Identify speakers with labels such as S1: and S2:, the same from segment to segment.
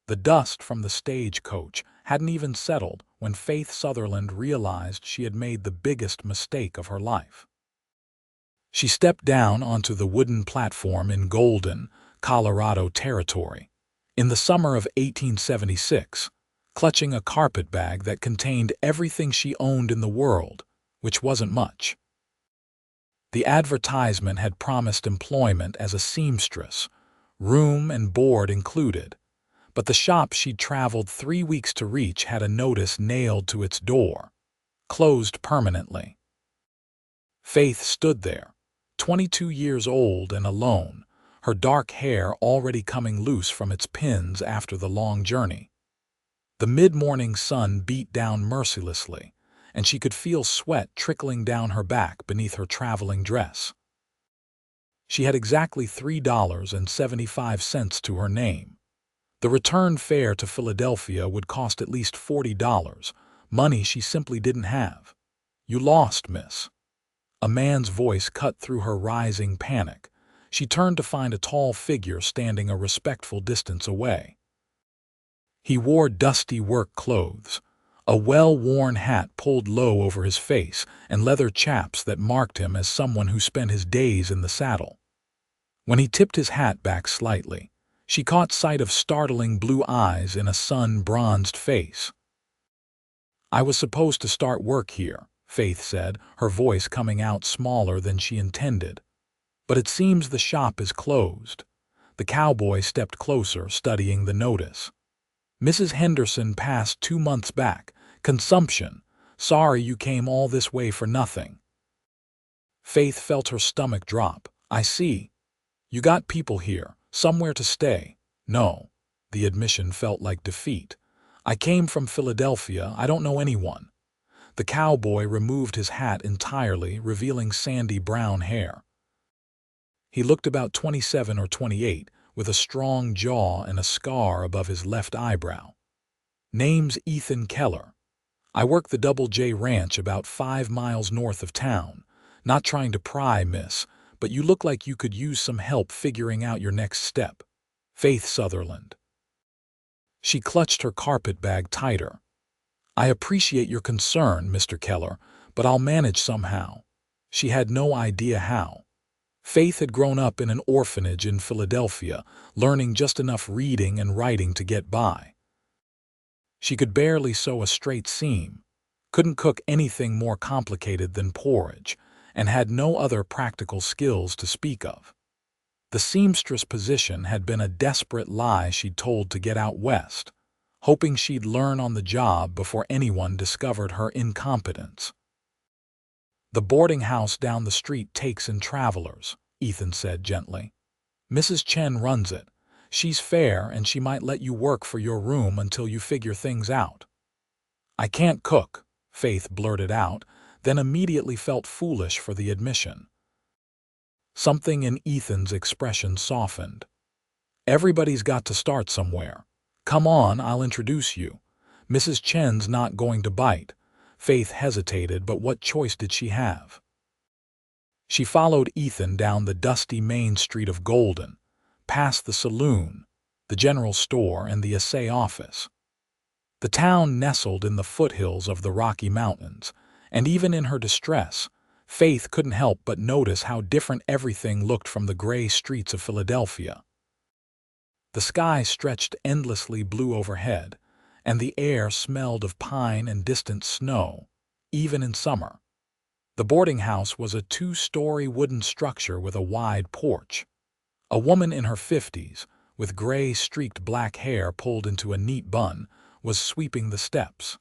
S1: The dust from the stagecoach hadn't even settled when Faith Sutherland realized she had made the biggest mistake of her life. She stepped down onto the wooden platform in Golden, Colorado territory, in the summer of 1876, clutching a carpetbag that contained everything she owned in the world, which wasn't much. The advertisement had promised employment as a seamstress, room and board included, but the shop she'd traveled 3 weeks to reach had a notice nailed to its door, closed permanently. Faith stood there, 22 years old and alone, her dark hair already coming loose from its pins after the long journey. The mid-morning sun beat down mercilessly, and she could feel sweat trickling down her back beneath her traveling dress. She had exactly $3.75 to her name. The return fare to Philadelphia would cost at least $40, money she simply didn't have. "You lost, miss." A man's voice cut through her rising panic. She turned to find a tall figure standing a respectful distance away. He wore dusty work clothes, a well-worn hat pulled low over his face, and leather chaps that marked him as someone who spent his days in the saddle. When he tipped his hat back slightly, she caught sight of startling blue eyes in a sun-bronzed face. "I was supposed to start work here," Faith said, her voice coming out smaller than she intended. "But it seems the shop is closed." The cowboy stepped closer, studying the notice. "Mrs. Henderson passed 2 months back. Consumption. Sorry you came all this way for nothing." Faith felt her stomach drop. "I see. You got people here, somewhere to stay." "No." The admission felt like defeat. "I came from Philadelphia. I don't know anyone." The cowboy removed his hat entirely, revealing sandy brown hair. He looked about 27 or 28, with a strong jaw and a scar above his left eyebrow. "Name's Ethan Keller. I work the Double J Ranch about 5 miles north of town. Not trying to pry, miss, but you look like you could use some help figuring out your next step." Faith Sutherland. She clutched her carpetbag tighter. "I appreciate your concern, Mr. Keller, but I'll manage somehow." She had no idea how. Faith had grown up in an orphanage in Philadelphia, learning just enough reading and writing to get by. She could barely sew a straight seam, couldn't cook anything more complicated than porridge, and had no other practical skills to speak of. The seamstress position had been a desperate lie she'd told to get out west, hoping she'd learn on the job before anyone discovered her incompetence. "The boarding house down the street takes in travelers," Ethan said gently. "Mrs. Chen runs it. She's fair and she might let you work for your room until you figure things out." "I can't cook," Faith blurted out, then immediately felt foolish for the admission. Something in Ethan's expression softened. "Everybody's got to start somewhere. Come on, I'll introduce you. Mrs. Chen's not going to bite." Faith hesitated, but what choice did she have? She followed Ethan down the dusty main street of Golden, past the saloon, the general store, and the assay office. The town nestled in the foothills of the Rocky Mountains, and even in her distress, Faith couldn't help but notice how different everything looked from the gray streets of Philadelphia. The sky stretched endlessly blue overhead, and the air smelled of pine and distant snow, even in summer. The boarding house was a 2-story wooden structure with a wide porch. A woman in her 50s, with gray streaked black hair pulled into a neat bun, was sweeping the steps.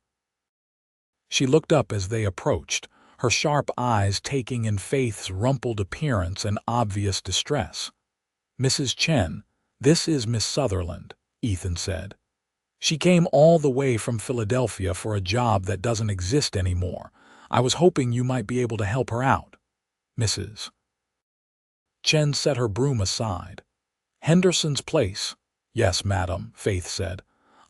S1: She looked up as they approached, her sharp eyes taking in Faith's rumpled appearance and obvious distress. "Mrs. Chen, this is Miss Sutherland," Ethan said. "She came all the way from Philadelphia for a job that doesn't exist anymore. I was hoping you might be able to help her out." Mrs. Chen set her broom aside. "Henderson's place." "Yes, madam," Faith said.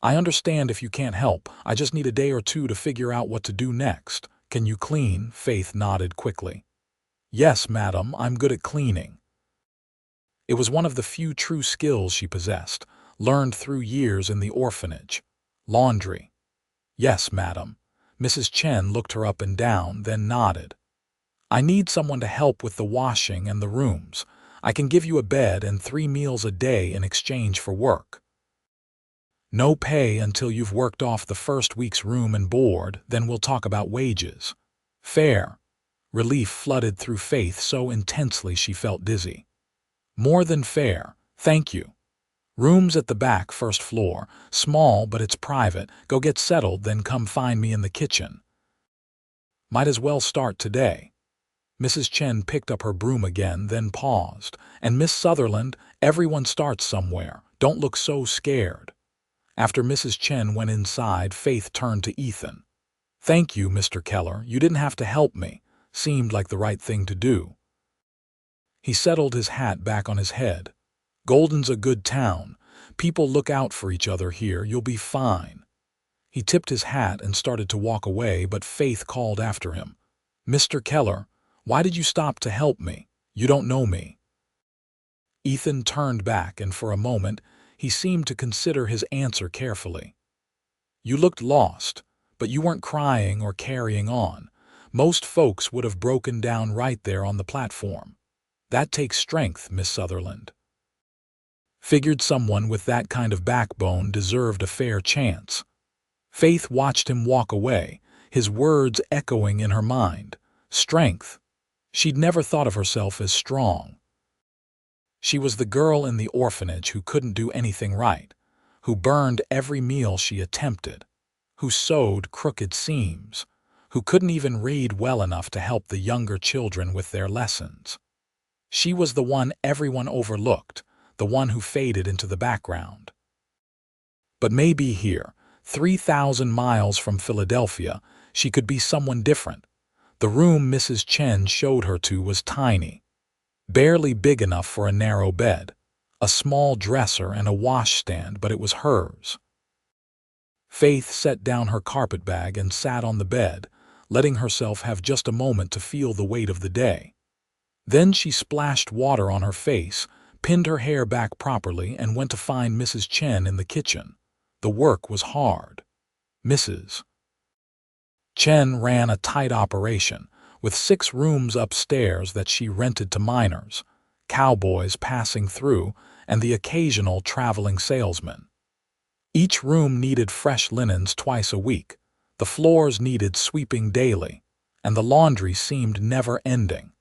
S1: "I understand if you can't help. I just need a day or two to figure out what to do next." "Can you clean?" Faith nodded quickly. "Yes, madam, I'm good at cleaning." It was one of the few true skills she possessed, learned through years in the orphanage. Laundry. Yes, madam. Mrs. Chen looked her up and down, then nodded. I need someone to help with the washing and the rooms. I can give you a bed and 3 meals a day in exchange for work. No pay until you've worked off the first week's room and board, then we'll talk about wages. Fair. Relief flooded through Faith so intensely she felt dizzy. More than fair, thank you. Rooms at the back, first floor. Small, but it's private. Go get settled, then come find me in the kitchen. Might as well start today. Mrs. Chen picked up her broom again, then paused. And Miss Sutherland, everyone starts somewhere. Don't look so scared. After Mrs. Chen went inside, Faith turned to Ethan. Thank you, Mr. Keller. You didn't have to help me. Seemed like the right thing to do. He settled his hat back on his head. Golden's a good town. People look out for each other here. You'll be fine. He tipped his hat and started to walk away, but Faith called after him. Mr. Keller, why did you stop to help me? You don't know me. Ethan turned back, and for a moment, he seemed to consider his answer carefully. You looked lost, but you weren't crying or carrying on. Most folks would have broken down right there on the platform. That takes strength, Miss Sutherland. Figured someone with that kind of backbone deserved a fair chance. Faith watched him walk away, his words echoing in her mind. Strength. She'd never thought of herself as strong. She was the girl in the orphanage who couldn't do anything right, who burned every meal she attempted, who sewed crooked seams, who couldn't even read well enough to help the younger children with their lessons. She was the one everyone overlooked, the one who faded into the background. But maybe here, 3,000 miles from Philadelphia, she could be someone different. The room Mrs. Chen showed her to was tiny, barely big enough for a narrow bed, a small dresser and a washstand, but it was hers. Faith set down her carpetbag and sat on the bed, letting herself have just a moment to feel the weight of the day. Then she splashed water on her face, pinned her hair back properly, and went to find Mrs. Chen in the kitchen. The work was hard. Mrs. Chen ran a tight operation, with 6 rooms upstairs that she rented to miners, cowboys passing through, and the occasional traveling salesman. Each room needed fresh linens twice a week, the floors needed sweeping daily, and the laundry seemed never-ending.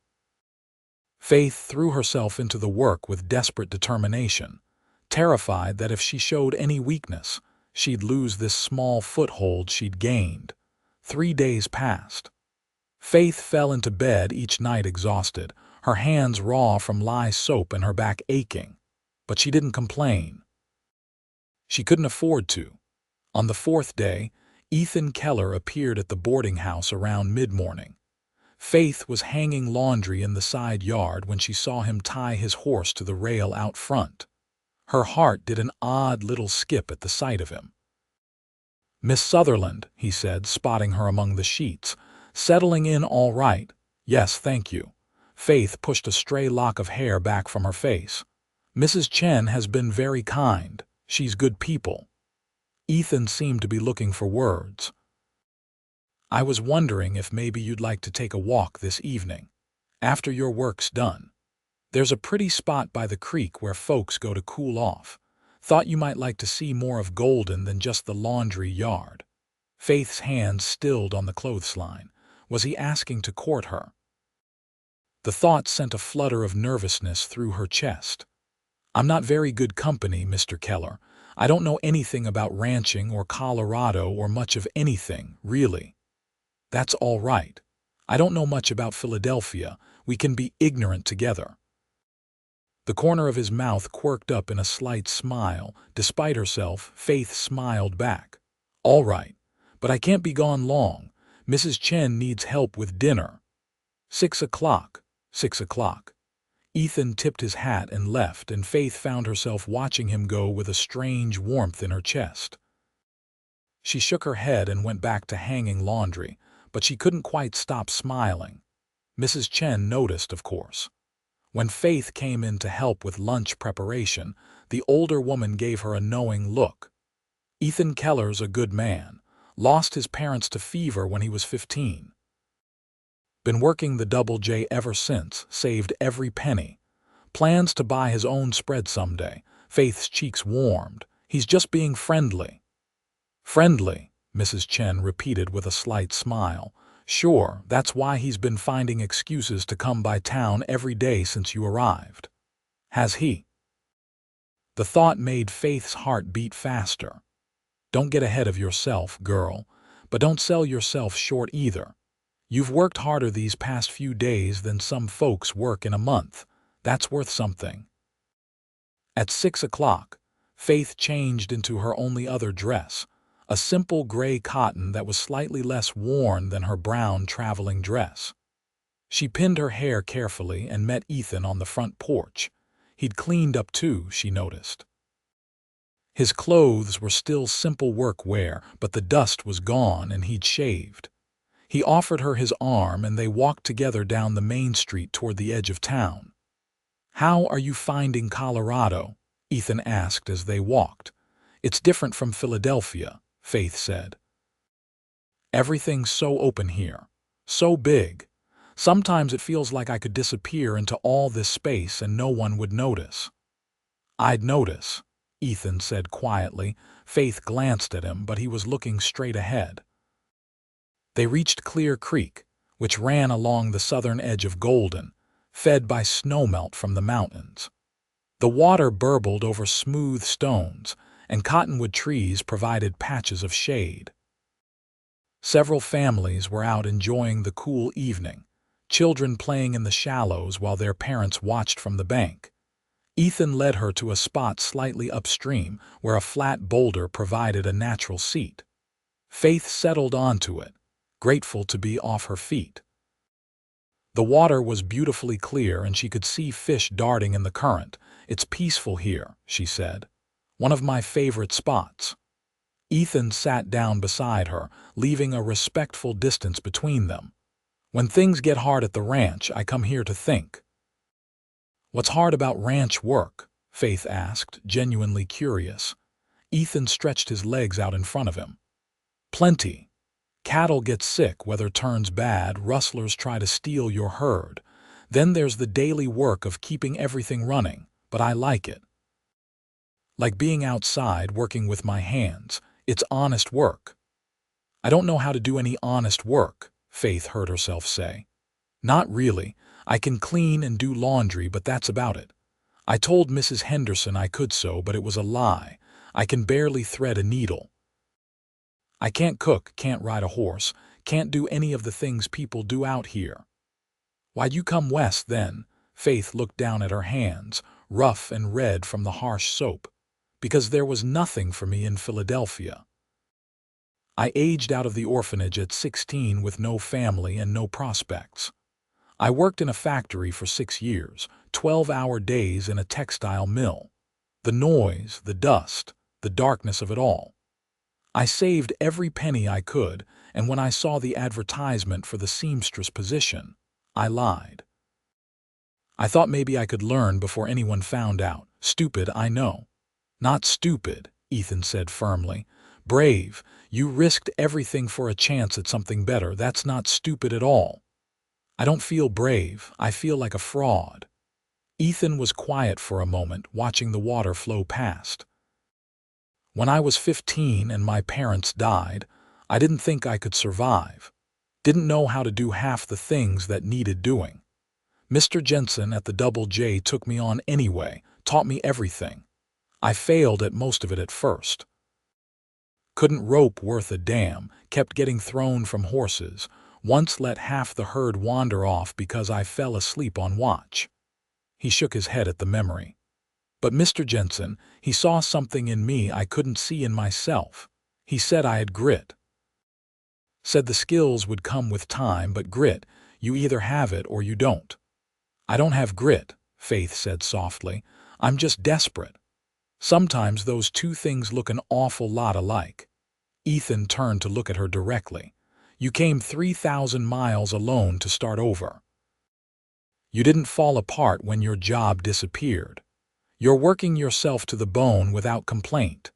S1: Faith threw herself into the work with desperate determination, terrified that if she showed any weakness, she'd lose this small foothold she'd gained. 3 days passed. Faith fell into bed each night exhausted, her hands raw from lye soap and her back aching. But she didn't complain. She couldn't afford to. On the 4th day, Ethan Keller appeared at the boarding house around mid-morning. Faith was hanging laundry in the side yard when she saw him tie his horse to the rail out front. Her heart did an odd little skip at the sight of him. Miss Sutherland, he said, spotting her among the sheets. Settling in all right? Yes, thank you. Faith pushed a stray lock of hair back from her face. Mrs. Chen has been very kind. She's good people. Ethan seemed to be looking for words. I was wondering if maybe you'd like to take a walk this evening, after your work's done. There's a pretty spot by the creek where folks go to cool off. Thought you might like to see more of Golden than just the laundry yard. Faith's hands stilled on the clothesline. Was he asking to court her? The thought sent a flutter of nervousness through her chest. I'm not very good company, Mr. Keller. I don't know anything about ranching or Colorado or much of anything, really. That's all right. I don't know much about Philadelphia. We can be ignorant together. The corner of his mouth quirked up in a slight smile. Despite herself, Faith smiled back. All right, but I can't be gone long. Mrs. Chen needs help with dinner. 6 o'clock. 6 o'clock. Ethan tipped his hat and left, and Faith found herself watching him go with a strange warmth in her chest. She shook her head and went back to hanging laundry, but she couldn't quite stop smiling. Mrs. Chen noticed, of course. When Faith came in to help with lunch preparation, The older woman gave her a knowing look. Ethan Keller's a good man. Lost his parents to fever when he was 15. Been working the Double J ever since, saved every penny. Plans to buy his own spread someday. Faith's cheeks warmed. He's just being friendly. Friendly, Mrs. Chen repeated with a slight smile. Sure, that's why he's been finding excuses to come by town every day since you arrived. Has he? The thought made Faith's heart beat faster. Don't get ahead of yourself, girl, but don't sell yourself short either. You've worked harder these past few days than some folks work in a month. That's worth something. At 6 o'clock, Faith changed into her only other dress, a simple gray cotton that was slightly less worn than her brown traveling dress. She pinned her hair carefully and met Ethan on the front porch. He'd cleaned up too, she noticed. His clothes were still simple work wear, but the dust was gone and he'd shaved. He offered her his arm and they walked together down the main street toward the edge of town. "How are you finding Colorado?" Ethan asked as they walked. "It's different from Philadelphia," Faith said. "Everything's so open here, so big. Sometimes it feels like I could disappear into all this space and no one would notice." "I'd notice," Ethan said quietly. Faith glanced at him, but he was looking straight ahead. They reached Clear Creek, which ran along the southern edge of Golden, fed by snowmelt from the mountains. The water burbled over smooth stones, and cottonwood trees provided patches of shade. Several families were out enjoying the cool evening, children playing in the shallows while their parents watched from the bank. Ethan led her to a spot slightly upstream where a flat boulder provided a natural seat. Faith settled onto it, grateful to be off her feet. The water was beautifully clear and she could see fish darting in the current. "It's peaceful here," she said. "One of my favorite spots." Ethan sat down beside her, leaving a respectful distance between them. "When things get hard at the ranch, I come here to think." "What's hard about ranch work?" Faith asked, genuinely curious. Ethan stretched his legs out in front of him. "Plenty. Cattle get sick, weather turns bad, rustlers try to steal your herd. Then there's the daily work of keeping everything running, but I like it. Like being outside working with my hands. It's honest work." "I don't know how to do any honest work," Faith heard herself say. "Not really. I can clean and do laundry, but that's about it. I told Mrs. Henderson I could sew, but it was a lie. I can barely thread a needle. I can't cook, can't ride a horse, can't do any of the things people do out here." "Why'd you come west then?" Faith looked down at her hands, rough and red from the harsh soap. "Because there was nothing for me in Philadelphia. I aged out of the orphanage at 16 with no family and no prospects. I worked in a factory for 6 years, 12-hour days in a textile mill. The noise, the dust, the darkness of it all. I saved every penny I could, and when I saw the advertisement for the seamstress position, I lied. I thought maybe I could learn before anyone found out. Stupid, I know." "Not stupid," Ethan said firmly. "Brave. You risked everything for a chance at something better. That's not stupid at all." "I don't feel brave. I feel like a fraud." Ethan was quiet for a moment, watching the water flow past. "When I was 15 and my parents died, I didn't think I could survive. Didn't know how to do half the things that needed doing. Mr. Jensen at the Double J took me on anyway, taught me everything. I failed at most of it at first. Couldn't rope worth a damn, kept getting thrown from horses, once let half the herd wander off because I fell asleep on watch." He shook his head at the memory. "But Mr. Jensen, he saw something in me I couldn't see in myself. He said I had grit. Said the skills would come with time, but grit, you either have it or you don't." "I don't have grit," Faith said softly. "I'm just desperate. Sometimes those two things look an awful lot alike." Ethan turned to look at her directly. "You came 3,000 miles alone to start over. You didn't fall apart when your job disappeared. You're working yourself to the bone without complaint.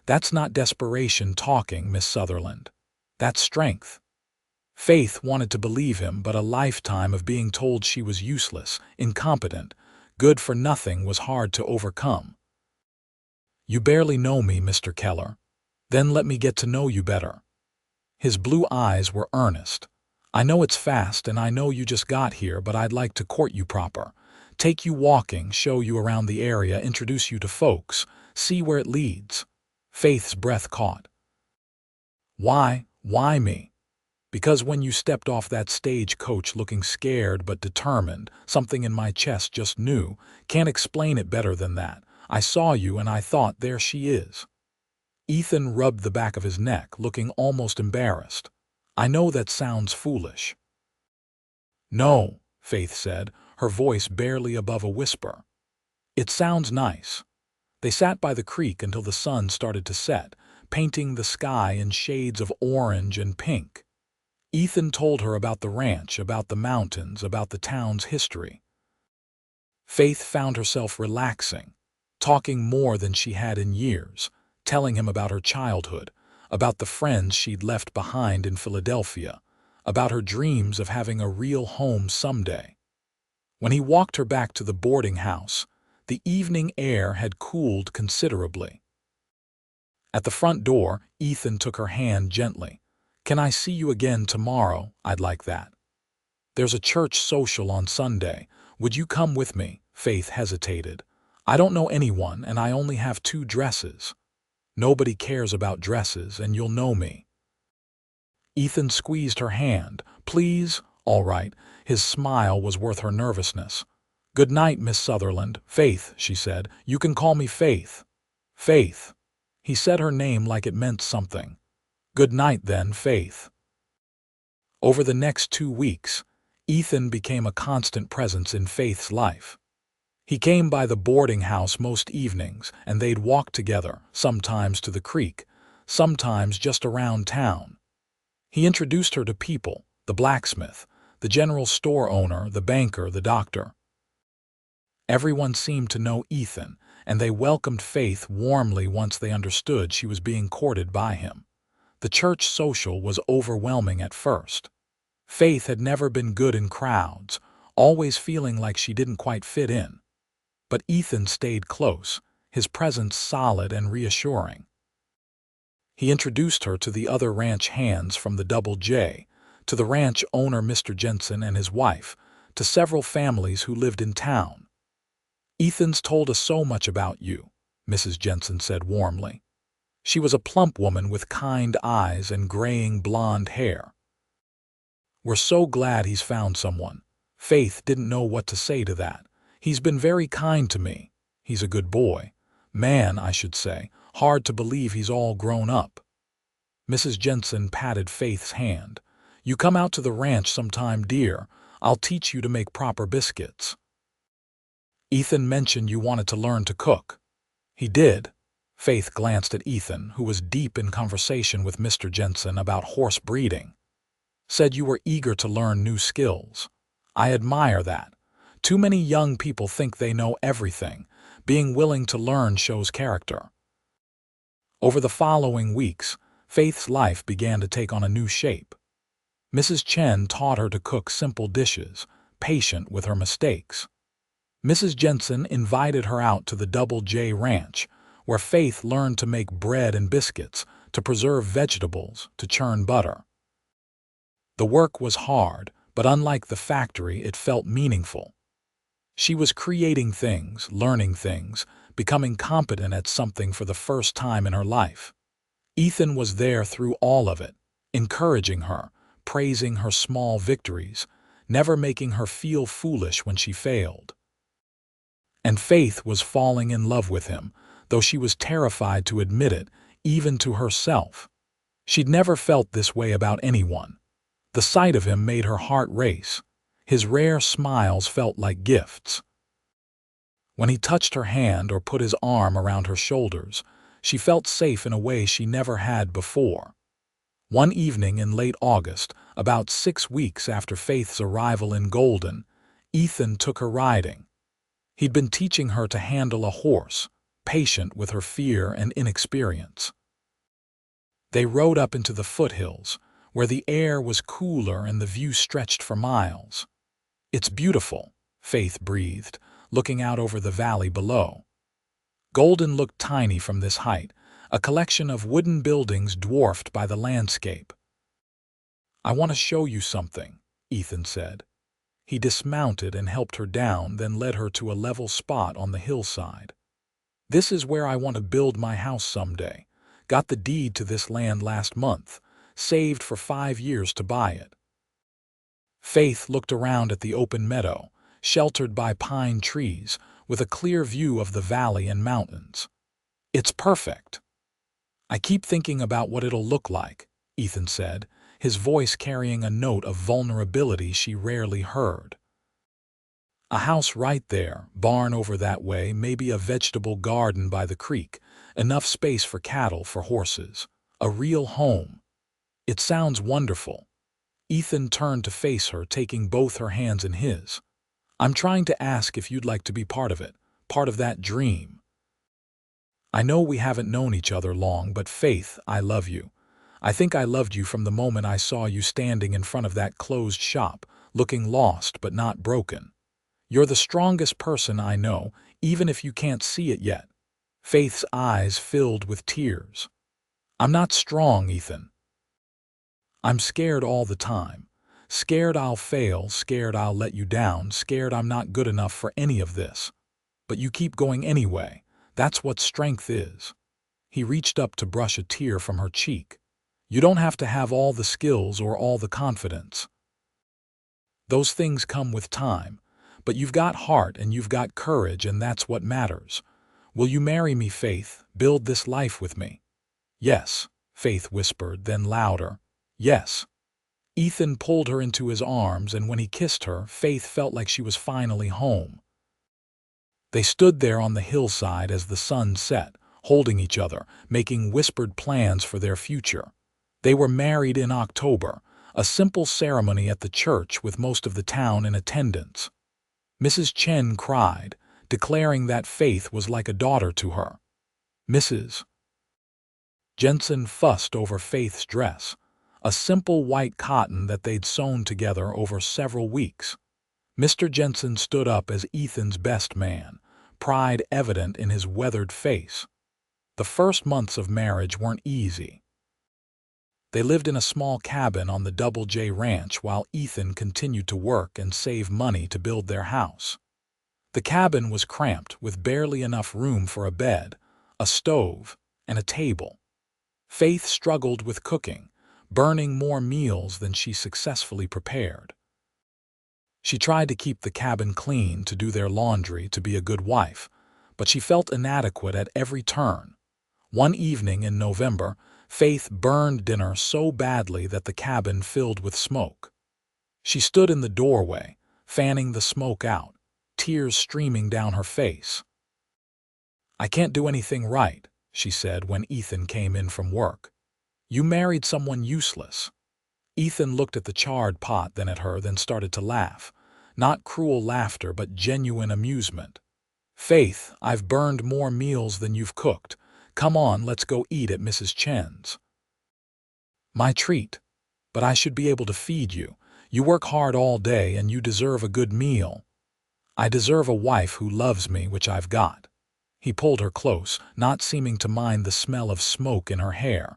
S1: That's not desperation talking, Miss Sutherland. That's strength. Faith wanted to believe him, but a lifetime of being told she was useless, incompetent, good for nothing was hard to overcome. You barely know me, Mr. Keller. Then let me get to know you better. His blue eyes were earnest. I know it's fast, and I know you just got here, but I'd like to court you proper. Take you walking, show you around the area, introduce you to folks, see where it leads. Faith's breath caught. Why me? Because when you stepped off that stagecoach looking scared but determined, something in my chest just knew. Can't explain it better than that. I saw you and I thought, there she is. Ethan rubbed the back of his neck, looking almost embarrassed. I know that sounds foolish. No, Faith said, her voice barely above a whisper. It sounds nice. They sat by the creek until the sun started to set, painting the sky in shades of orange and pink. Ethan told her about the ranch, about the mountains, about the town's history. Faith found herself relaxing, talking more than she had in years, telling him about her childhood, about the friends she'd left behind in Philadelphia, about her dreams of having a real home someday. When he walked her back to the boarding house, the evening air had cooled considerably. At the front door, Ethan took her hand gently. Can I see you again tomorrow? I'd like that. There's a church social on Sunday. Would you come with me? Faith hesitated. I don't know anyone, and I only have 2 dresses. Nobody cares about dresses, and you'll know me. Ethan squeezed her hand. Please? All right. His smile was worth her nervousness. Good night, Miss Sutherland. Faith, she said. You can call me Faith. Faith. He said her name like it meant something. Good night, then, Faith. Over the next 2 weeks, Ethan became a constant presence in Faith's life. He came by the boarding house most evenings, and they'd walk together, sometimes to the creek, sometimes just around town. He introduced her to people, the blacksmith, the general store owner, the banker, the doctor. Everyone seemed to know Ethan, and they welcomed Faith warmly once they understood she was being courted by him. The church social was overwhelming at first. Faith had never been good in crowds, always feeling like she didn't quite fit in. But Ethan stayed close, his presence solid and reassuring. He introduced her to the other ranch hands from the Double J, to the ranch owner Mr. Jensen and his wife, to several families who lived in town. Ethan's told us so much about you, Mrs. Jensen said warmly. She was a plump woman with kind eyes and graying blonde hair. We're so glad he's found someone. Faith didn't know what to say to that. He's been very kind to me. He's a good boy. Man, I should say. Hard to believe he's all grown up. Mrs. Jensen patted Faith's hand. You come out to the ranch sometime, dear. I'll teach you to make proper biscuits. Ethan mentioned you wanted to learn to cook. He did. Faith glanced at Ethan, who was deep in conversation with Mr. Jensen about horse breeding. Said you were eager to learn new skills. I admire that. Too many young people think they know everything. Being willing to learn shows character. Over the following weeks, Faith's life began to take on a new shape. Mrs. Chen taught her to cook simple dishes, patient with her mistakes. Mrs. Jensen invited her out to the Double J Ranch, where Faith learned to make bread and biscuits, to preserve vegetables, to churn butter. The work was hard, but unlike the factory, it felt meaningful. She was creating things, learning things, becoming competent at something for the first time in her life. Ethan was there through all of it, encouraging her, praising her small victories, never making her feel foolish when she failed. And Faith was falling in love with him, though she was terrified to admit it, even to herself. She'd never felt this way about anyone. The sight of him made her heart race. His rare smiles felt like gifts. When he touched her hand or put his arm around her shoulders, she felt safe in a way she never had before. One evening in late August, about 6 weeks after Faith's arrival in Golden, Ethan took her riding. He'd been teaching her to handle a horse, patient with her fear and inexperience. They rode up into the foothills, where the air was cooler and the view stretched for miles. "It's beautiful," Faith breathed, looking out over the valley below. Golden looked tiny from this height, a collection of wooden buildings dwarfed by the landscape. "I want to show you something," Ethan said. He dismounted and helped her down, then led her to a level spot on the hillside. "This is where I want to build my house someday. Got the deed to this land last month, saved for 5 years to buy it." Faith looked around at the open meadow, sheltered by pine trees, with a clear view of the valley and mountains. "It's perfect." "I keep thinking about what it'll look like," Ethan said, his voice carrying a note of vulnerability she rarely heard. "A house right there, barn over that way, maybe a vegetable garden by the creek, enough space for cattle, for horses. A real home. It sounds wonderful." Ethan turned to face her, taking both her hands in his. "I'm trying to ask if you'd like to be part of it, part of that dream. I know we haven't known each other long, but Faith, I love you. I think I loved you from the moment I saw you standing in front of that closed shop, looking lost but not broken. You're the strongest person I know, even if you can't see it yet." Faith's eyes filled with tears. "I'm not strong, Ethan. I'm scared all the time. Scared I'll fail, scared I'll let you down, scared I'm not good enough for any of this. But you keep going anyway. That's what strength is." He reached up to brush a tear from her cheek. "You don't have to have all the skills or all the confidence. Those things come with time. But you've got heart and you've got courage, and that's what matters. Will you marry me, Faith? Build this life with me?" "Yes," Faith whispered, then louder. "Yes." Ethan pulled her into his arms, and when he kissed her, Faith felt like she was finally home. They stood there on the hillside as the sun set, holding each other, making whispered plans for their future. They were married in October, a simple ceremony at the church with most of the town in attendance. Mrs. Chen cried, declaring that Faith was like a daughter to her. Mrs. Jensen fussed over Faith's dress, a simple white cotton that they'd sewn together over several weeks. Mr. Jensen stood up as Ethan's best man, pride evident in his weathered face. The first months of marriage weren't easy. They lived in a small cabin on the Double J Ranch while Ethan continued to work and save money to build their house. The cabin was cramped, with barely enough room for a bed, a stove, and a table. Faith struggled with cooking, burning more meals than she successfully prepared. She tried to keep the cabin clean, to do their laundry, to be a good wife, but she felt inadequate at every turn. One evening in November, Faith burned dinner so badly that the cabin filled with smoke. She stood in the doorway, fanning the smoke out, tears streaming down her face. "I can't do anything right," she said when Ethan came in from work. "You married someone useless." Ethan looked at the charred pot, then at her, then started to laugh. Not cruel laughter, but genuine amusement. "Faith, I've burned more meals than you've cooked. Come on, let's go eat at Mrs. Chen's." "My treat. But I should be able to feed you. You work hard all day and you deserve a good meal." "I deserve a wife who loves me, which I've got." He pulled her close, not seeming to mind the smell of smoke in her hair.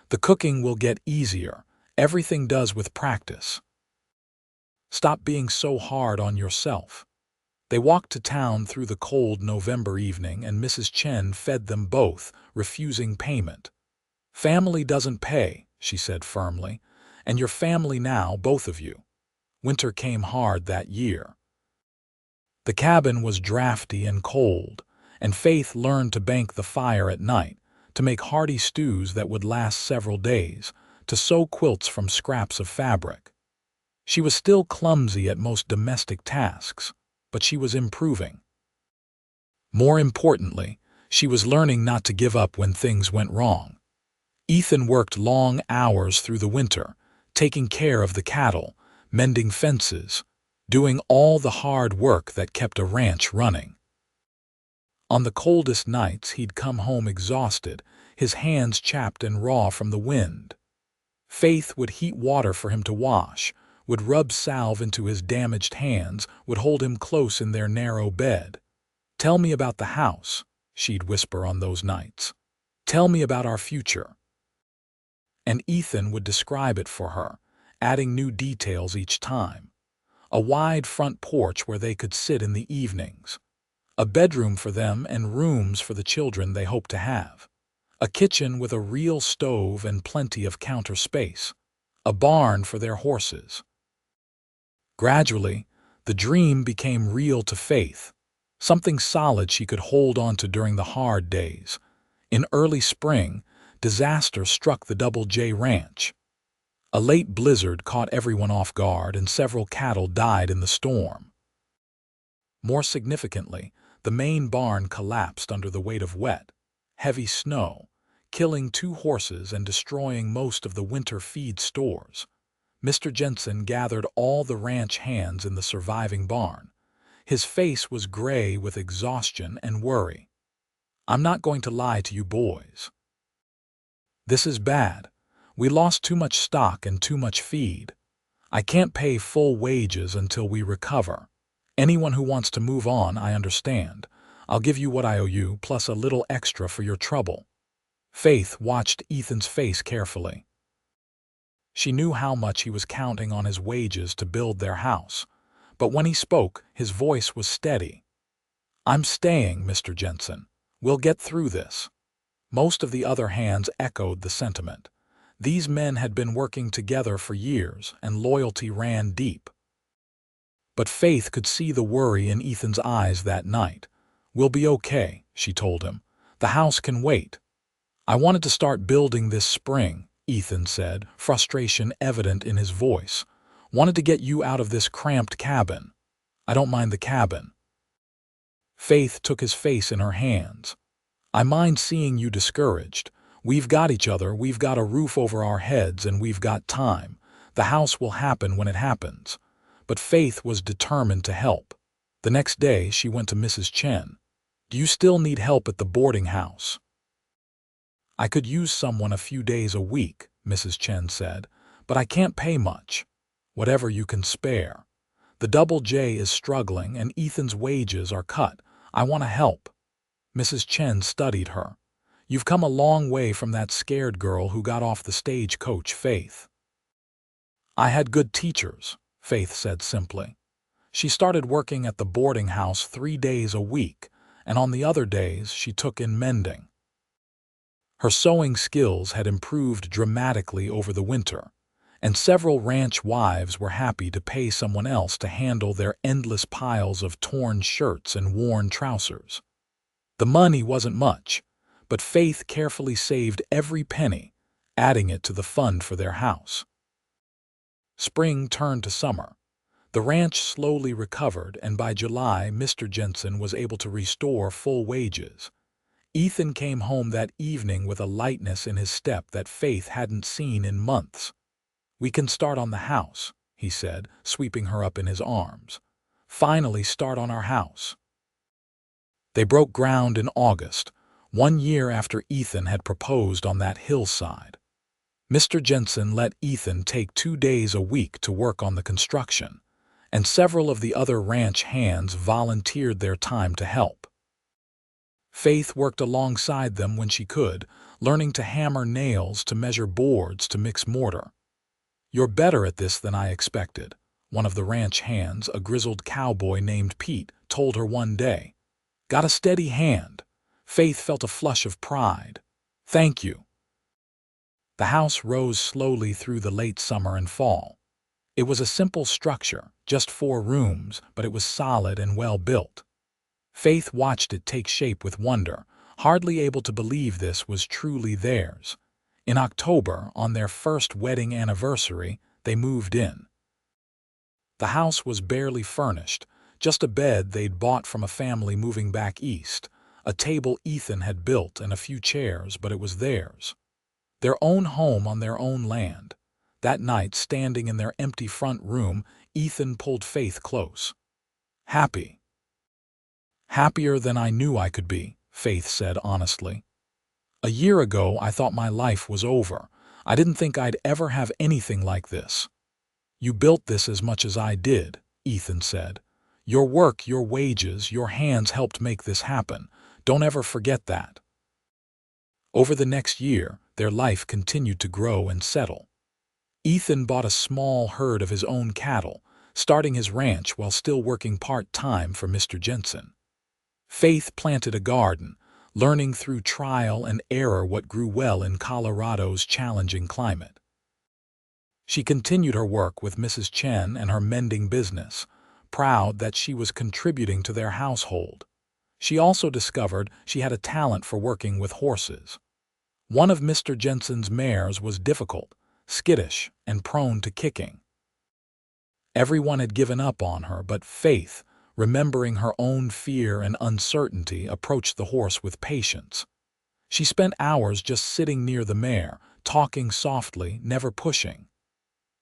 S1: "The cooking will get easier. Everything does with practice. Stop being so hard on yourself." They walked to town through the cold November evening, and Mrs. Chen fed them both, refusing payment. "Family doesn't pay," she said firmly, "and you're family now, both of you." Winter came hard that year. The cabin was drafty and cold, and Faith learned to bank the fire at night, to make hearty stews that would last several days, to sew quilts from scraps of fabric. She was still clumsy at most domestic tasks, but she was improving. More importantly, she was learning not to give up when things went wrong. Ethan worked long hours through the winter, taking care of the cattle, mending fences, doing all the hard work that kept a ranch running. On the coldest nights, he'd come home exhausted, his hands chapped and raw from the wind. Faith would heat water for him to wash, would rub salve into his damaged hands, would hold him close in their narrow bed. "Tell me about the house," she'd whisper on those nights. "Tell me about our future." And Ethan would describe it for her, adding new details each time. A wide front porch where they could sit in the evenings. A bedroom for them and rooms for the children they hoped to have. A kitchen with a real stove and plenty of counter space. A barn for their horses. Gradually, the dream became real to Faith, something solid she could hold on to during the hard days. In early spring, disaster struck the Double J Ranch. A late blizzard caught everyone off guard and several cattle died in the storm. More significantly, the main barn collapsed under the weight of wet, heavy snow, killing 2 horses and destroying most of the winter feed stores. Mr. Jensen gathered all the ranch hands in the surviving barn. His face was gray with exhaustion and worry. "I'm not going to lie to you boys. This is bad. We lost too much stock and too much feed. I can't pay full wages until we recover. Anyone who wants to move on, I understand. I'll give you what I owe you, plus a little extra for your trouble." Faith watched Ethan's face carefully. She knew how much he was counting on his wages to build their house, but when he spoke, his voice was steady. "I'm staying, Mr. Jensen. We'll get through this." Most of the other hands echoed the sentiment. These men had been working together for years, and loyalty ran deep. But Faith could see the worry in Ethan's eyes that night. "We'll be okay," she told him. "The house can wait." "I wanted to start building this spring," Ethan said, frustration evident in his voice. "Wanted to get you out of this cramped cabin." "I don't mind the cabin." Faith took his face in her hands. "I mind seeing you discouraged. We've got each other, we've got a roof over our heads, and we've got time. The house will happen when it happens." But Faith was determined to help. The next day, she went to Mrs. Chen. "Do you still need help at the boarding house?" "I could use someone a few days a week," Mrs. Chen said, "but I can't pay much. Whatever you can spare. The Double J is struggling and Ethan's wages are cut. I want to help." Mrs. Chen studied her. "You've come a long way from that scared girl who got off the stagecoach, Faith." "I had good teachers," Faith said simply. She started working at the boarding house 3 days a week, and on the other days she took in mending. Her sewing skills had improved dramatically over the winter, and several ranch wives were happy to pay someone else to handle their endless piles of torn shirts and worn trousers. The money wasn't much, but Faith carefully saved every penny, adding it to the fund for their house. Spring turned to summer. The ranch slowly recovered, and by July, Mr. Jensen was able to restore full wages. Ethan came home that evening with a lightness in his step that Faith hadn't seen in months. "We can start on the house," he said, sweeping her up in his arms. "Finally start on our house." They broke ground in August, 1 year after Ethan had proposed on that hillside. Mr. Jensen let Ethan take 2 days a week to work on the construction, and several of the other ranch hands volunteered their time to help. Faith worked alongside them when she could, learning to hammer nails, to measure boards, to mix mortar. "You're better at this than I expected," one of the ranch hands, a grizzled cowboy named Pete, told her one day. "Got a steady hand." Faith felt a flush of pride. "Thank you." The house rose slowly through the late summer and fall. It was a simple structure, just 4 rooms, but it was solid and well built. Faith watched it take shape with wonder, hardly able to believe this was truly theirs. In October, on their first wedding anniversary, they moved in. The house was barely furnished, just a bed they'd bought from a family moving back east, a table Ethan had built, and a few chairs, but it was theirs. Their own home on their own land. That night, standing in their empty front room, Ethan pulled Faith close. "Happy?" "Happier than I knew I could be," Faith said honestly. "A year ago, I thought my life was over. I didn't think I'd ever have anything like this." "You built this as much as I did," Ethan said. "Your work, your wages, your hands helped make this happen. Don't ever forget that." Over the next year, their life continued to grow and settle. Ethan bought a small herd of his own cattle, starting his ranch while still working part-time for Mr. Jensen. Faith planted a garden, learning through trial and error what grew well in Colorado's challenging climate. She continued her work with Mrs. Chen and her mending business, proud that she was contributing to their household. She also discovered she had a talent for working with horses. One of Mr. Jensen's mares was difficult, skittish, and prone to kicking. Everyone had given up on her, but Faith, remembering her own fear and uncertainty, approached the horse with patience. She spent hours just sitting near the mare, talking softly, never pushing.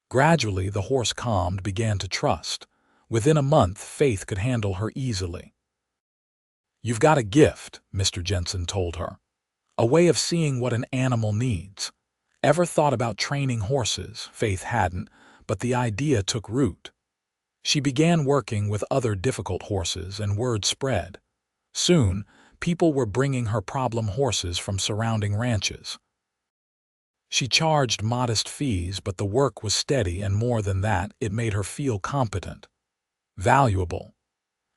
S1: Gradually, the horse calmed, began to trust. Within a month, Faith could handle her easily. "You've got a gift," Mr. Jensen told her. "A way of seeing what an animal needs." Ever thought about training horses? Faith hadn't, but the idea took root. She began working with other difficult horses, and word spread. Soon, people were bringing her problem horses from surrounding ranches. She charged modest fees, but the work was steady, and more than that, it made her feel competent, valuable.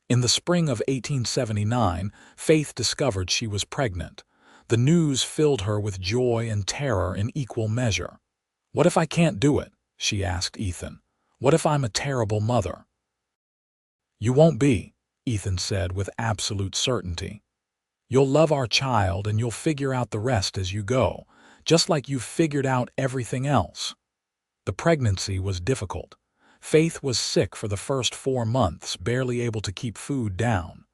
S1: In the spring of 1879, Faith discovered she was pregnant. The news filled her with joy and terror in equal measure. "What if I can't do it?" she asked Ethan. "What if I'm a terrible mother?" "You won't be," Ethan said with absolute certainty. "You'll love our child and you'll figure out the rest as you go, just like you've figured out everything else." The pregnancy was difficult. Faith was sick for the first 4 months, barely able to keep food down.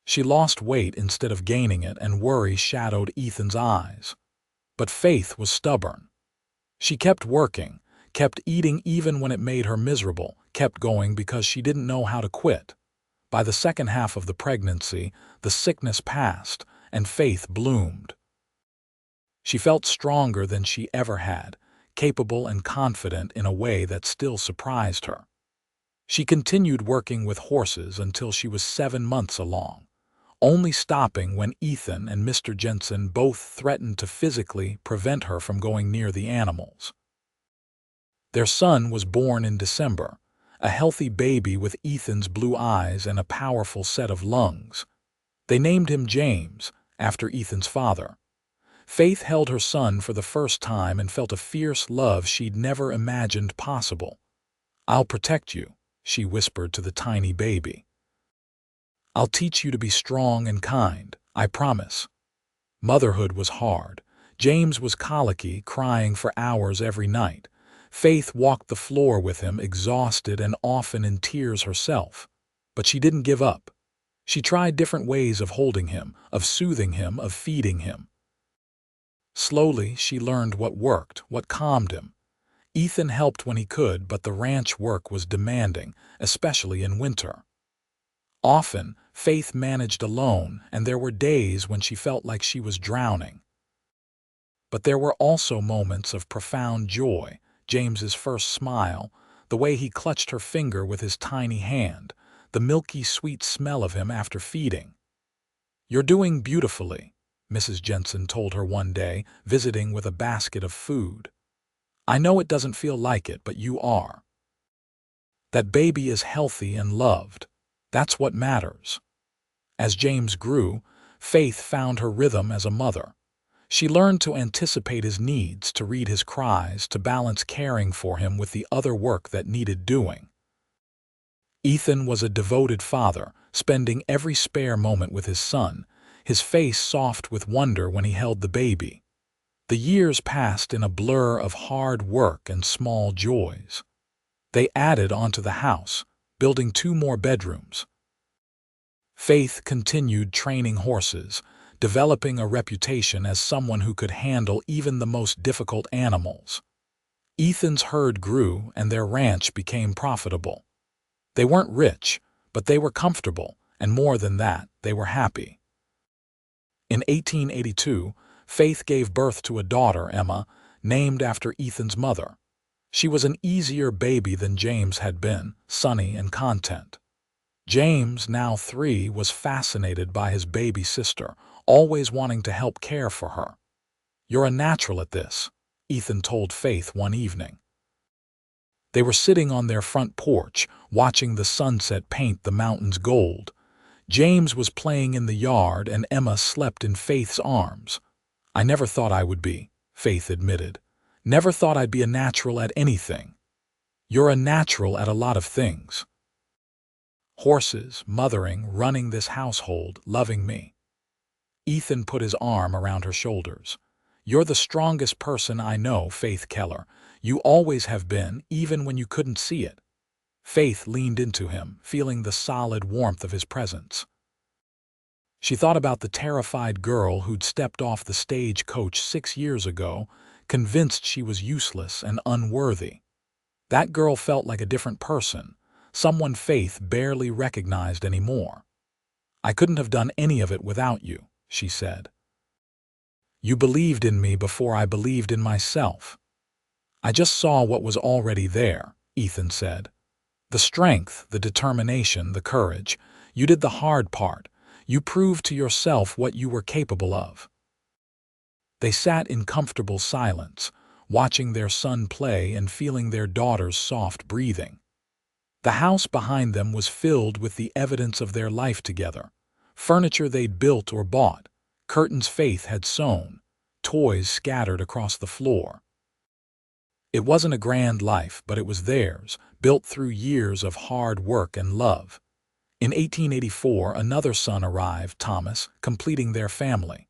S1: She lost weight instead of gaining it, and worry shadowed Ethan's eyes. But Faith was stubborn. She kept working, kept eating even when it made her miserable, kept going because she didn't know how to quit. By the second half of the pregnancy, the sickness passed, and Faith bloomed. She felt stronger than she ever had, capable and confident in a way that still surprised her. She continued working with horses until she was 7 months along, only stopping when Ethan and Mr. Jensen both threatened to physically prevent her from going near the animals. Their son was born in December, a healthy baby with Ethan's blue eyes and a powerful set of lungs. They named him James, after Ethan's father. Faith held her son for the first time and felt a fierce love she'd never imagined possible. "I'll protect you," she whispered to the tiny baby. "I'll teach you to be strong and kind, I promise." Motherhood was hard. James was colicky, crying for hours every night. Faith walked the floor with him, exhausted and often in tears herself. But she didn't give up. She tried different ways of holding him, of soothing him, of feeding him. Slowly, she learned what worked, what calmed him. Ethan helped when he could, but the ranch work was demanding, especially in winter. Often, Faith managed alone, and there were days when she felt like she was drowning. But there were also moments of profound joy. James's first smile, the way he clutched her finger with his tiny hand, the milky sweet smell of him after feeding. "You're doing beautifully," Mrs. Jensen told her one day, visiting with a basket of food. "I know it doesn't feel like it, but you are. That baby is healthy and loved. That's what matters." As James grew, Faith found her rhythm as a mother. She learned to anticipate his needs, to read his cries, to balance caring for him with the other work that needed doing. Ethan was a devoted father, spending every spare moment with his son, his face soft with wonder when he held the baby. The years passed in a blur of hard work and small joys. They added onto the house, building 2 more bedrooms. Faith continued training horses, developing a reputation as someone who could handle even the most difficult animals. Ethan's herd grew and their ranch became profitable. They weren't rich, but they were comfortable, And more than that, they were happy. In 1882, Faith gave birth to a daughter, Emma, named after Ethan's mother. She was an easier baby than James had been, sunny and content. James, now 3, was fascinated by his baby sister, always wanting to help care for her. "You're a natural at this," Ethan told Faith one evening. They were sitting on their front porch, watching the sunset paint the mountains gold. James was playing in the yard and Emma slept in Faith's arms. "I never thought I would be," Faith admitted. "Never thought I'd be a natural at anything." "You're a natural at a lot of things. Horses, mothering, running this household, loving me." Ethan put his arm around her shoulders. "You're the strongest person I know, Faith Keller. You always have been, even when you couldn't see it." Faith leaned into him, feeling the solid warmth of his presence. She thought about the terrified girl who'd stepped off the stagecoach 6 years ago, convinced she was useless and unworthy. That girl felt like a different person, someone Faith barely recognized anymore. "I couldn't have done any of it without you," she said. "You believed in me before I believed in myself." "I just saw what was already there," Ethan said. "The strength, the determination, the courage. You did the hard part. You proved to yourself what you were capable of." They sat in comfortable silence, watching their son play and feeling their daughter's soft breathing. The house behind them was filled with the evidence of their life together. Furniture they'd built or bought, curtains Faith had sewn, toys scattered across the floor. It wasn't a grand life, but it was theirs, built through years of hard work and love. In 1884, another son arrived, Thomas, completing their family.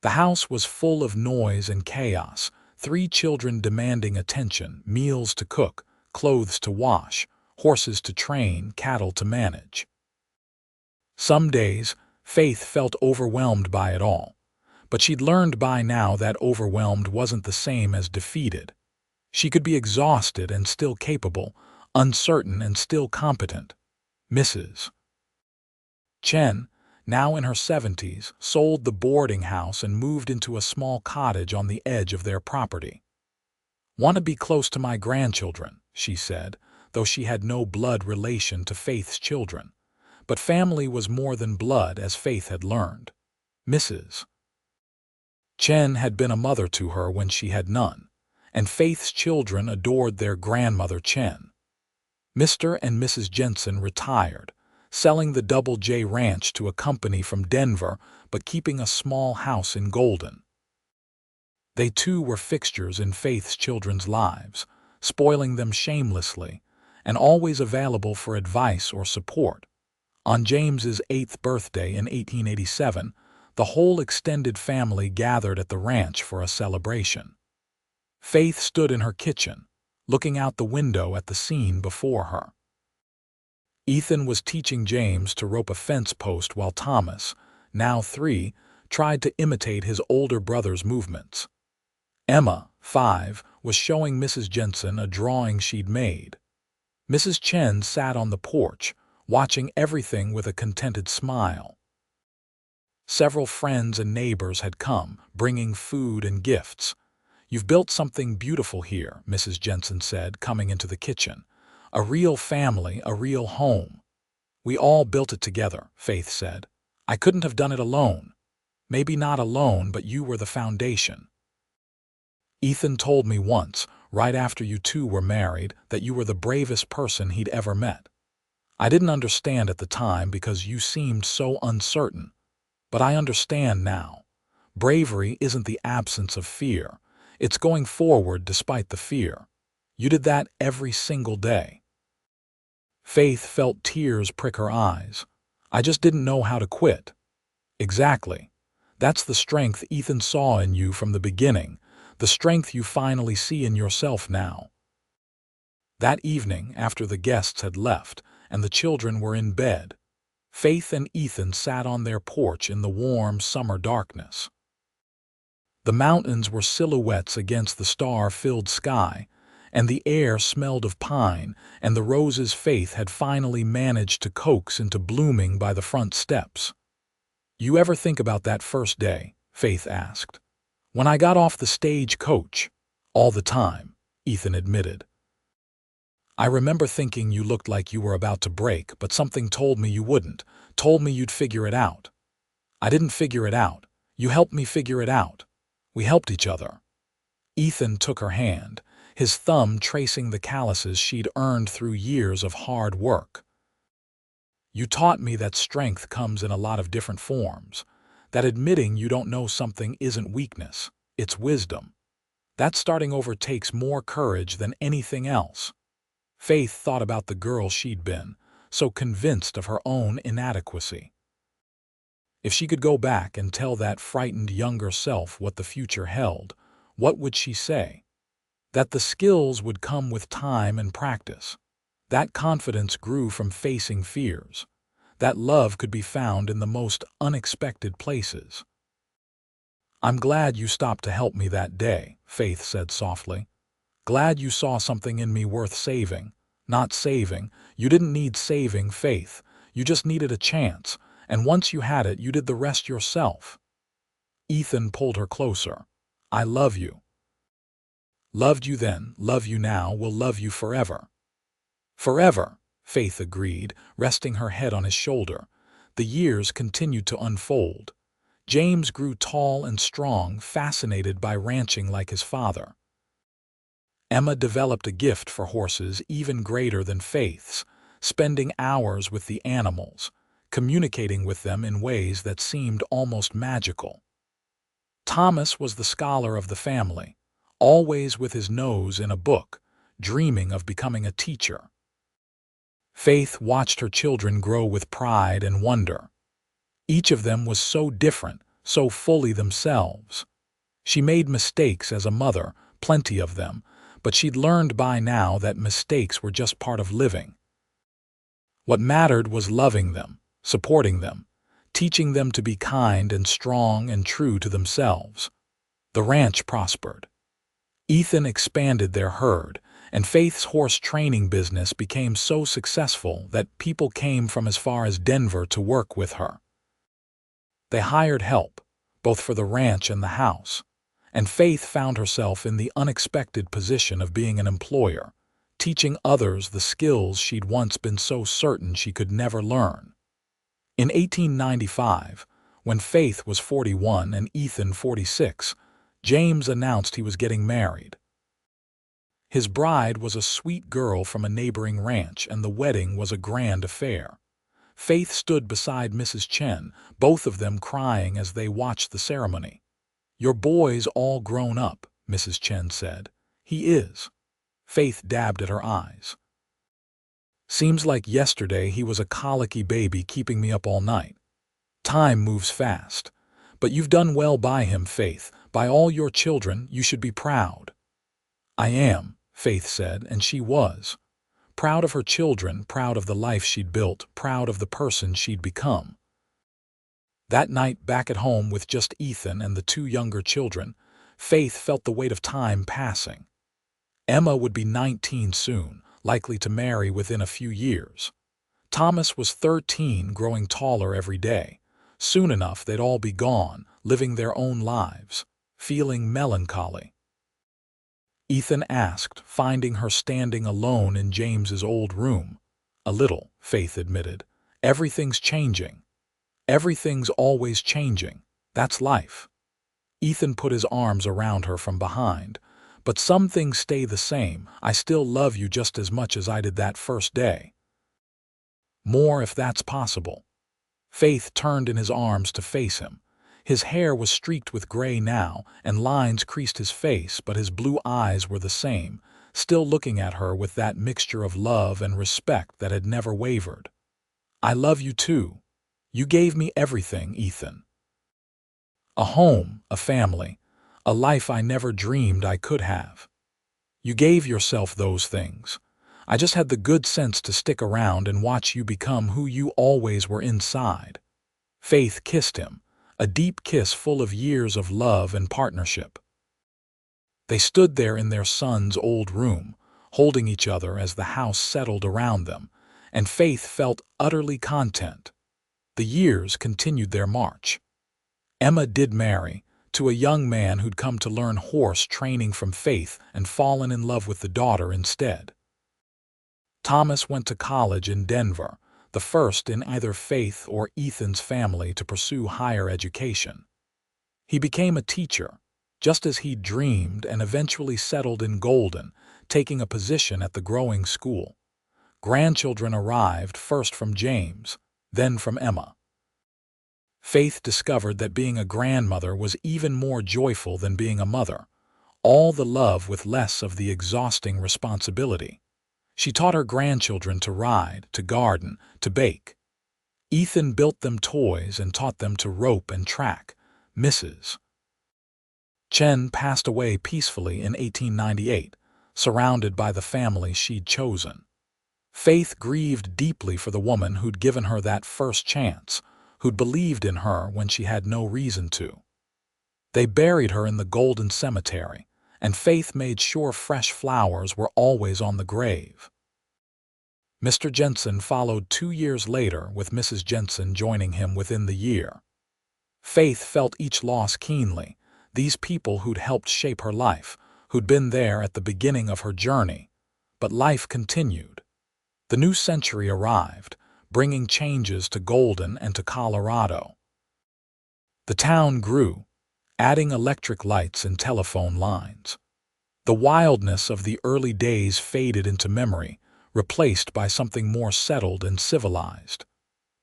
S1: The house was full of noise and chaos, 3 children demanding attention, meals to cook, clothes to wash, horses to train, cattle to manage. Some days, Faith felt overwhelmed by it all, but she'd learned by now that overwhelmed wasn't the same as defeated. She could be exhausted and still capable, uncertain and still competent. Mrs. Chen, now in her 70s, sold the boarding house and moved into a small cottage on the edge of their property. "Want to be close to my grandchildren," she said, though she had no blood relation to Faith's children. But family was more than blood, as Faith had learned. Mrs. Chen had been a mother to her when she had none, and Faith's children adored their grandmother Chen. Mr. and Mrs. Jensen retired, selling the Double J Ranch to a company from Denver but keeping a small house in Golden. They too were fixtures in Faith's children's lives, spoiling them shamelessly, and always available for advice or support. On James's 8th birthday in 1887, the whole extended family gathered at the ranch for a celebration. Faith stood in her kitchen, looking out the window at the scene before her. Ethan was teaching James to rope a fence post while Thomas, now 3, tried to imitate his older brother's movements. Emma, 5, was showing Mrs. Jensen a drawing she'd made. Mrs. Chen sat on the porch, watching everything with a contented smile. Several friends and neighbors had come, bringing food and gifts. "You've built something beautiful here," Mrs. Jensen said, coming into the kitchen. "A real family, a real home." "We all built it together," Faith said. "I couldn't have done it alone. Maybe not alone, but you were the foundation. Ethan told me once, right after you two were married, that you were the bravest person he'd ever met. I didn't understand at the time because you seemed so uncertain. But I understand now. Bravery isn't the absence of fear. It's going forward despite the fear. You did that every single day." Faith felt tears prick her eyes. "I just didn't know how to quit." "Exactly. That's the strength Ethan saw in you from the beginning, the strength you finally see in yourself now." That evening, after the guests had left and the children were in bed, Faith and Ethan sat on their porch in the warm summer darkness. The mountains were silhouettes against the star-filled sky, and the air smelled of pine, and the roses Faith had finally managed to coax into blooming by the front steps. "You ever think about that first day?" Faith asked. "When I got off the stage coach." "All the time," Ethan admitted. "I remember thinking you looked like you were about to break, but something told me you wouldn't, told me you'd figure it out." "I didn't figure it out. You helped me figure it out. We helped each other." Ethan took her hand, his thumb tracing the calluses she'd earned through years of hard work. "You taught me that strength comes in a lot of different forms, that admitting you don't know something isn't weakness, it's wisdom. That starting over takes more courage than anything else." Faith thought about the girl she'd been, so convinced of her own inadequacy. If she could go back and tell that frightened younger self what the future held, what would she say? That the skills would come with time and practice. That confidence grew from facing fears. That love could be found in the most unexpected places. "I'm glad you stopped to help me that day," Faith said softly. "Glad you saw something in me worth saving." "Not saving. You didn't need saving, Faith. You just needed a chance, and once you had it, you did the rest yourself." Ethan pulled her closer. "I love you. Loved you then, love you now, will love you forever." "Forever," Faith agreed, resting her head on his shoulder. The years continued to unfold. James grew tall and strong, fascinated by ranching like his father. Emma developed a gift for horses even greater than Faith's, spending hours with the animals, communicating with them in ways that seemed almost magical. Thomas was the scholar of the family, always with his nose in a book, dreaming of becoming a teacher. Faith watched her children grow with pride and wonder. Each of them was so different, so fully themselves. She made mistakes as a mother, plenty of them, but she'd learned by now that mistakes were just part of living. What mattered was loving them, supporting them, teaching them to be kind and strong and true to themselves. The ranch prospered. Ethan expanded their herd, and Faith's horse training business became so successful that people came from as far as Denver to work with her. They hired help, both for the ranch and the house, and Faith found herself in the unexpected position of being an employer, teaching others the skills she'd once been so certain she could never learn. In 1895, when Faith was 41 and Ethan 46, James announced he was getting married. His bride was a sweet girl from a neighboring ranch, and the wedding was a grand affair. Faith stood beside Mrs. Chen, both of them crying as they watched the ceremony. "Your boy's all grown up," Mrs. Chen said. "He is." Faith dabbed at her eyes. "Seems like yesterday he was a colicky baby keeping me up all night. Time moves fast. But you've done well by him, Faith. By all your children, you should be proud." "I am," Faith said, and she was. Proud of her children, proud of the life she'd built, proud of the person she'd become. That night, back at home with just Ethan and the two younger children, Faith felt the weight of time passing. Emma would be 19 soon, likely to marry within a few years. Thomas was 13, growing taller every day. Soon enough, they'd all be gone, living their own lives, feeling melancholy. Ethan asked, finding her standing alone in James's old room. "A little," Faith admitted. "Everything's changing. Everything's always changing. That's life." Ethan put his arms around her from behind. "But some things stay the same. I still love you just as much as I did that first day. More if that's possible." Faith turned in his arms to face him. His hair was streaked with gray now, and lines creased his face, but his blue eyes were the same, still looking at her with that mixture of love and respect that had never wavered. "I love you too. You gave me everything, Ethan. A home, a family, a life I never dreamed I could have. You gave yourself those things. I just had the good sense to stick around and watch you become who you always were inside." Faith kissed him, a deep kiss full of years of love and partnership. They stood there in their son's old room, holding each other as the house settled around them, and Faith felt utterly content. The years continued their march. Emma did marry, to a young man who'd come to learn horse training from Faith and fallen in love with the daughter instead. Thomas went to college in Denver, the first in either Faith or Ethan's family to pursue higher education. He became a teacher, just as he'd dreamed, and eventually settled in Golden, taking a position at the growing school. Grandchildren arrived first from James, then from Emma. Faith discovered that being a grandmother was even more joyful than being a mother, all the love with less of the exhausting responsibility. She taught her grandchildren to ride, to garden, to bake. Ethan built them toys and taught them to rope and track. Mrs. Chen passed away peacefully in 1898, surrounded by the family she'd chosen. Faith grieved deeply for the woman who'd given her that first chance, who'd believed in her when she had no reason to. They buried her in the Golden Cemetery, and Faith made sure fresh flowers were always on the grave. Mr. Jensen followed 2 years later, with Mrs. Jensen joining him within the year. Faith felt each loss keenly, these people who'd helped shape her life, who'd been there at the beginning of her journey. But life continued. The new century arrived, bringing changes to Golden and to Colorado. The town grew, adding electric lights and telephone lines. The wildness of the early days faded into memory, replaced by something more settled and civilized.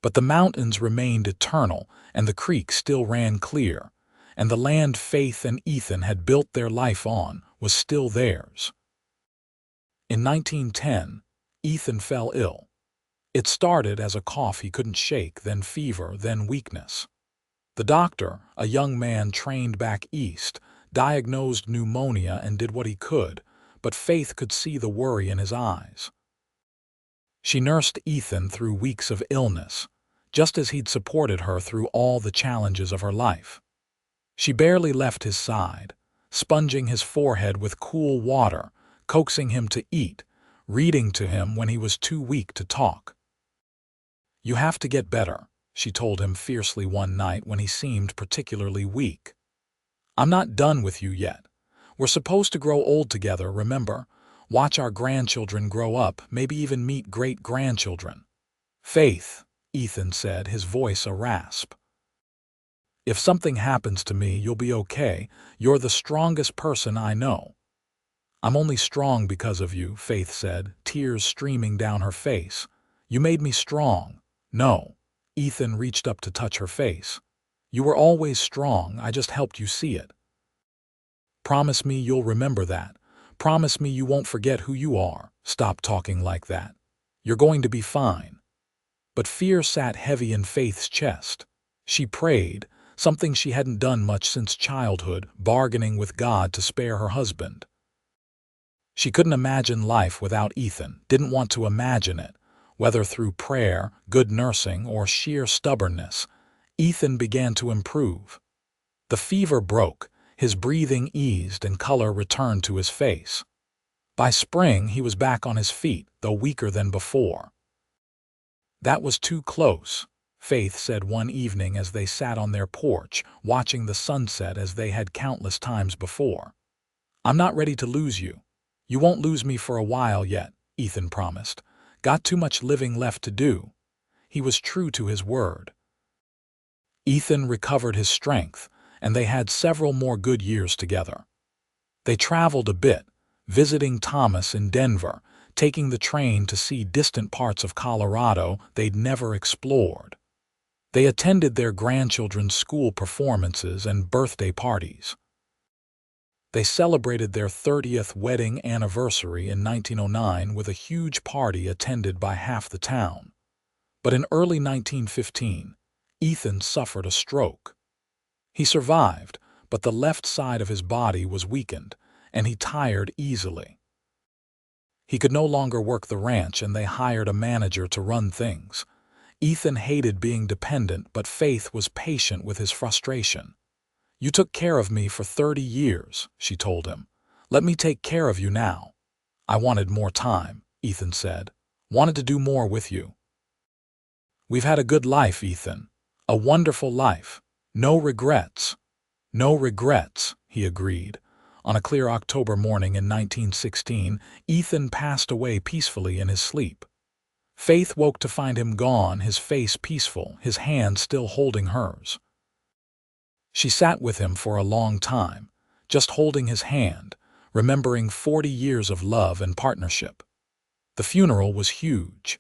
S1: But the mountains remained eternal, and the creek still ran clear, and the land Faith and Ethan had built their life on was still theirs. In 1910, Ethan fell ill. It started as a cough he couldn't shake, then fever, then weakness. The doctor, a young man trained back east, diagnosed pneumonia and did what he could, but Faith could see the worry in his eyes. She nursed Ethan through weeks of illness, just as he'd supported her through all the challenges of her life. She barely left his side, sponging his forehead with cool water, coaxing him to eat, reading to him when he was too weak to talk. "You have to get better," she told him fiercely one night when he seemed particularly weak. "I'm not done with you yet. We're supposed to grow old together, remember? Watch our grandchildren grow up, maybe even meet great-grandchildren." "Faith," Ethan said, his voice a rasp. "If something happens to me, you'll be okay. You're the strongest person I know." "I'm only strong because of you," Faith said, tears streaming down her face. "You made me strong." "No." Ethan reached up to touch her face. "You were always strong, I just helped you see it." "Promise me you'll remember that. Promise me you won't forget who you are." "Stop talking like that. You're going to be fine." But fear sat heavy in Faith's chest. She prayed, something she hadn't done much since childhood, bargaining with God to spare her husband. She couldn't imagine life without Ethan, didn't want to imagine it, whether through prayer, good nursing, or sheer stubbornness. Ethan began to improve. The fever broke, his breathing eased, and color returned to his face. By spring, he was back on his feet, though weaker than before. "That was too close," Faith said one evening as they sat on their porch, watching the sunset as they had countless times before. "I'm not ready to lose you." "You won't lose me for a while yet," Ethan promised. "Got too much living left to do." He was true to his word. Ethan recovered his strength, and they had several more good years together. They traveled a bit, visiting Thomas in Denver, taking the train to see distant parts of Colorado they'd never explored. They attended their grandchildren's school performances and birthday parties. They celebrated their 30th wedding anniversary in 1909 with a huge party attended by half the town. But in early 1915, Ethan suffered a stroke. He survived, but the left side of his body was weakened, and he tired easily. He could no longer work the ranch, and they hired a manager to run things. Ethan hated being dependent, but Faith was patient with his frustration. "You took care of me for 30 years, she told him. "Let me take care of you now." I wanted more time, Ethan said. Wanted to do more with you. We've had a good life, Ethan. A wonderful life. No regrets. No regrets, he agreed. On a clear October morning in 1916, Ethan passed away peacefully in his sleep. Faith woke to find him gone, his face peaceful, his hand still holding hers. She sat with him for a long time, just holding his hand, remembering 40 years of love and partnership. The funeral was huge.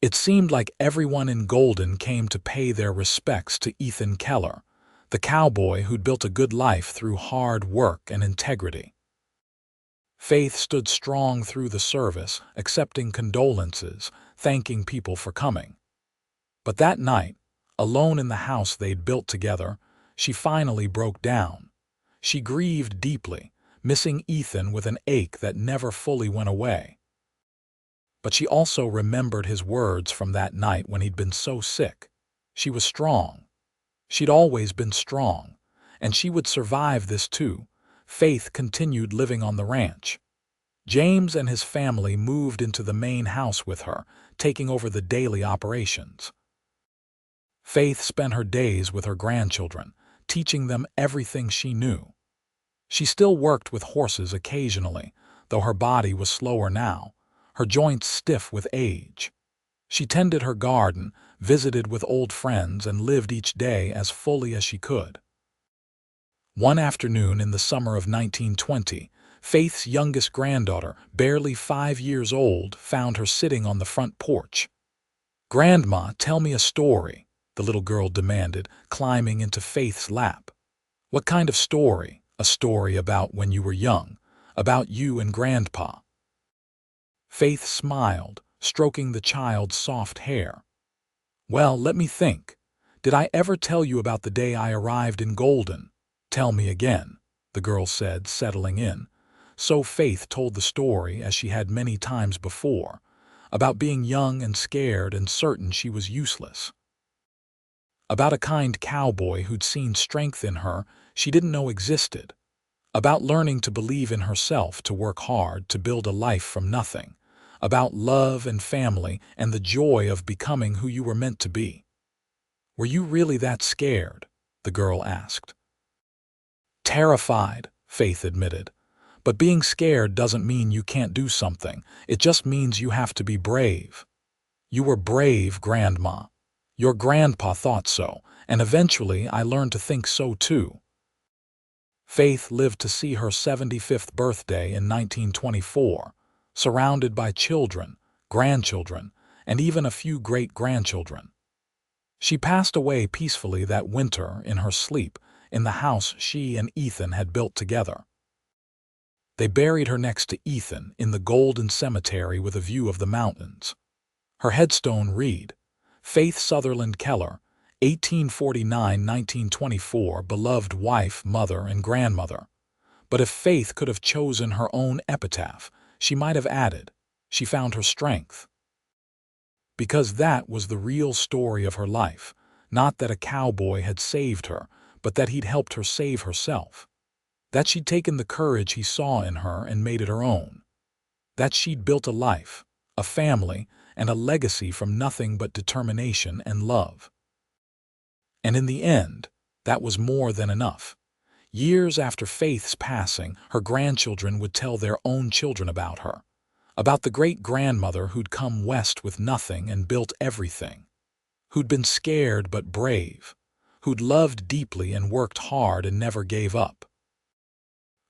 S1: It seemed like everyone in Golden came to pay their respects to Ethan Keller, the cowboy who'd built a good life through hard work and integrity. Faith stood strong through the service, accepting condolences, thanking people for coming. But that night, alone in the house they'd built together, she finally broke down. She grieved deeply, missing Ethan with an ache that never fully went away. But she also remembered his words from that night when he'd been so sick. She was strong. She'd always been strong, and she would survive this too. Faith continued living on the ranch. James and his family moved into the main house with her, taking over the daily operations. Faith spent her days with her grandchildren, teaching them everything she knew. She still worked with horses occasionally, though her body was slower now, her joints stiff with age. She tended her garden, visited with old friends, and lived each day as fully as she could. One afternoon in the summer of 1920, Faith's youngest granddaughter, barely 5 years old, found her sitting on the front porch. "Grandma, tell me a story," the little girl demanded, climbing into Faith's lap. "What kind of story?" "A story about when you were young, about you and Grandpa." Faith smiled, stroking the child's soft hair. "Well, let me think. Did I ever tell you about the day I arrived in Golden?" "Tell me again," the girl said, settling in. So Faith told the story, as she had many times before, about being young and scared and certain she was useless. About a kind cowboy who'd seen strength in her she didn't know existed. About learning to believe in herself, to work hard, to build a life from nothing. About love and family and the joy of becoming who you were meant to be. "Were you really that scared?" the girl asked. "Terrified," Faith admitted. "But being scared doesn't mean you can't do something. It just means you have to be brave." "You were brave, Grandma. Your grandpa thought so, and eventually I learned to think so too." Faith lived to see her 75th birthday in 1924, surrounded by children, grandchildren, and even a few great-grandchildren. She passed away peacefully that winter in her sleep in the house she and Ethan had built together. They buried her next to Ethan in the Golden Cemetery with a view of the mountains. Her headstone read, "Faith Sutherland Keller, 1849–1924, beloved wife, mother, and grandmother." But if Faith could have chosen her own epitaph, she might have added, "She found her strength." Because that was the real story of her life, not that a cowboy had saved her, but that he'd helped her save herself. That she'd taken the courage he saw in her and made it her own. That she'd built a life, a family, and a legacy from nothing but determination and love. And in the end, that was more than enough. Years after Faith's passing, her grandchildren would tell their own children about her, about the great-grandmother who'd come west with nothing and built everything, who'd been scared but brave, who'd loved deeply and worked hard and never gave up,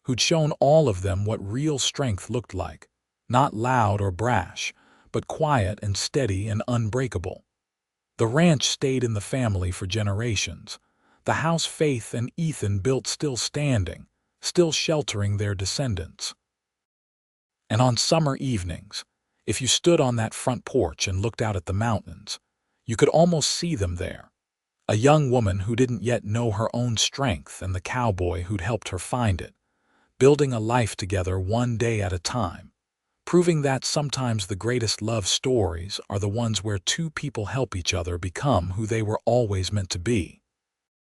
S1: who'd shown all of them what real strength looked like, not loud or brash, but quiet and steady and unbreakable. The ranch stayed in the family for generations, the house Faith and Ethan built still standing, still sheltering their descendants. And on summer evenings, if you stood on that front porch and looked out at the mountains, you could almost see them there. A young woman who didn't yet know her own strength and the cowboy who'd helped her find it, building a life together one day at a time, proving that sometimes the greatest love stories are the ones where two people help each other become who they were always meant to be.